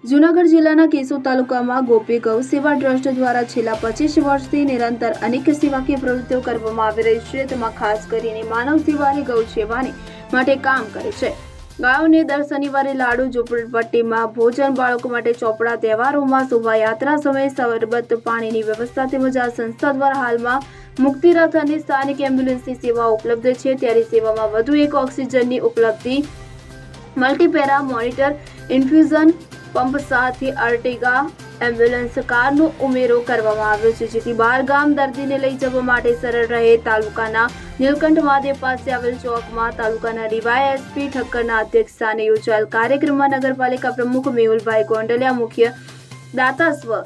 જૂનાગઢ જિલ્લાના કેશોદ તાલુકામાં ગોપી ગૌ સેવા ટ્રસ્ટ દ્વારા છેલ્લા 25 વર્ષથી નિરંતર અનેક સેવાકીય પ્રવૃત્તિઓ કરવામાં આવી રહી છે, તેમાં ખાસ કરીને માનવ સેવા અને ગૌ સેવાની માટે કામ કરે છે. ગાયોને દર શનિવારે લાડુ, ઝૂંપડપટ્ટીમાં ભોજન, બાળકો માટે ચોપડા, તહેવારોમાં શોભાયાત્રા સમયે શરબત પાણીની વ્યવસ્થા તેમજ આ સંસ્થા દ્વારા હાલમાં મુક્તિ રથ અને સ્થાનિક એમ્બ્યુલન્સની સેવા ઉપલબ્ધ છે. ત્યારે સેવામાં વધુ એક ઓક્સિજનની ઉપલબ્ધિ, મલ્ટીપેરા મોનિટર, ઇન્ફ્યુઝન પંપ સાથે અર્ટિગા એમ્બ્યુલન્સ કારનો ઉમેરો કરવામાં આવ્યો છે, જેથી બહાર ગામ દર્દીને લઈ જવા માટે સરળ રહે. તાલુકાના નીલકંઠ મહાદેવ પાસે આવેલ ચોકમાં તાલુકાના ડીવાયએસપી ઠક્કરના અધ્યક્ષસ્થાને યોજાયેલ કાર્યક્રમમાં નગરપાલિકા પ્રમુખ મેહુલભાઈ ગોંડલિયા, મુખ્ય દાતા સ્વ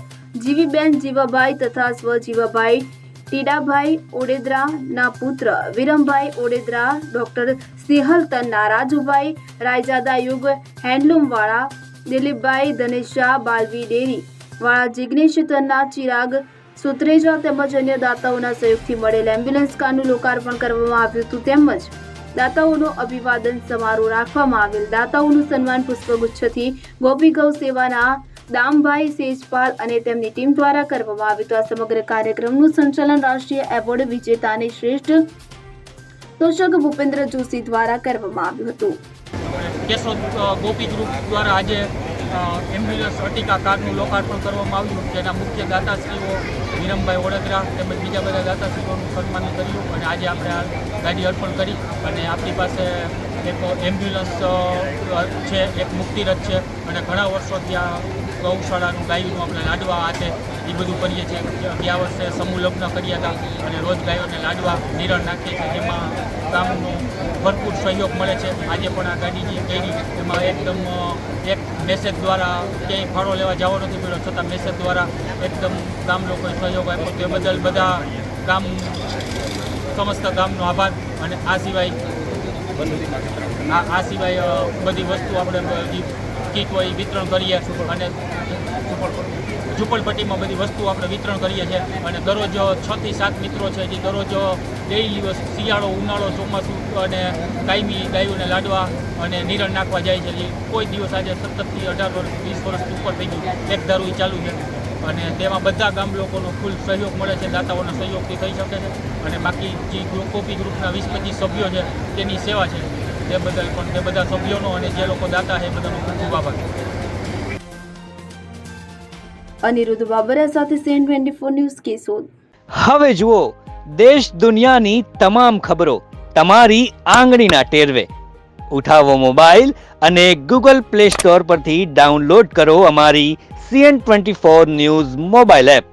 જીવીબેન જીવાભાઈ તથા સ્વ જીવાભાઈ ટીડાભાઈ ઓડેદરાના પુત્ર વિરમભાઈ ઓડેદરા, ડોક્ટર સ્નેહલતનના રાજુભાઈ રાયજાદા, યુગ હેન્ડલૂમવાળા દિલીપભાઈ ધનેશા, બાલવી ડેરી વાળા જિગ્નેશ તન્ના, ચિરાગ સુત્રેજા તેમજ અન્ય દાતાઓના સહયોગથી મળેલ એમ્બ્યુલન્સ કારનું લોકાર્પણ કરવામાં આવ્યું હતું. તેમજ દાતાઓનો અભિવાદન સમારોહ રાખવામાં આવેલ. દાતાઓનું સન્માન પુષ્પગુચ્છથી ગોપી ગૌ સેવાના દામભાઈ સેજપાલ અને તેમની ટીમ દ્વારા કરવામાં આવ્યું હતું. આ સમગ્ર કાર્યક્રમનું સંચાલન રાષ્ટ્રીય એવોર્ડ વિજેતા અને શ્રેષ્ઠ તોષક ભૂપેન્દ્ર જોશી દ્વારા કરવામાં આવ્યું હતું. કેશોદ ગોપી ગ્રુપ દ્વારા આજે એમ્બ્યુલન્સ અર્ટિગા કારનું લોકાર્પણ કરવામાં આવ્યું, જેના મુખ્ય દાતાશ્રીઓ વિરમભાઈ ઓડેદરા તેમજ બીજા બધા દાતાશ્રીઓનું સન્માન કર્યું. અને આજે આપણે આ ગાડી અર્પણ કરી અને આપણી પાસે એક એમ્બ્યુલન્સ છે, એક મુક્તિરથ છે અને ઘણા વર્ષોથી આ ગૌશાળાનું ગાયોનું આપણે લાડવા હાથે એ બધું કરીએ છીએ. ગયા વર્ષે સમૂહ લગ્ન કર્યા હતા અને રોજ ગાયોને લાડવા નિરણ નાખીએ છીએ, જેમાં ગામનો ભરપૂર સહયોગ મળે છે. આજે પણ આ ગાડી કરી એમાં એકદમ એક મેસેજ દ્વારા ક્યાંય ફાળો લેવા જવો નથી પડ્યો, છતાં મેસેજ દ્વારા એકદમ ગામ લોકોએ સહયોગ આપ્યો. તે બદલ બધા ગામ સમસ્ત ગામનો આભાર. અને આ સિવાય બધી વસ્તુ આપણે કીટ હોય વિતરણ કરીએ અને ઝૂંપડપટ્ટીમાં બધી વસ્તુ આપણે વિતરણ કરીએ છીએ. અને દરરોજ 6 થી 7 મિત્રો છે જે દરરોજ ડેઈલી શિયાળો, ઉનાળો, ચોમાસું અને કાયમી ગાયોને લાડવા અને નિરણ નાખવા જાય છે. કોઈ દિવસ આજે 17 થી 18 વર્ષ 20 વર્ષથી ઉપર થઈ ગયું એક ધારું ચાલુ છે. અને તેમાં બધા ગામ લોકોનો ફૂલ સહયોગ મળે છે, દાતાઓના સહયોગથી થઈ શકે છે. અને બાકી જે ગોપી ગ્રુપના 20-25 સભ્યો છે તેની સેવા છે, તે બદલ પણ તે બધા સભ્યોનો અને જે લોકો દાતા છે એ બધાનો ખૂબ ખૂબ આભાર. અનિરુદ્ધ બાબરિયા સાથે સીએન 24 ન્યૂઝ, કેશોદ. હવે જુઓ દેશ દુનિયાની તમામ ખબરો તમારી આંગળીના ટેરવે. ઉઠાવો મોબાઈલ અને ગૂગલ પ્લે સ્ટોર પરથી ડાઉનલોડ કરો અમારી સીએન 24 ન્યૂઝ મોબાઈલ એપ.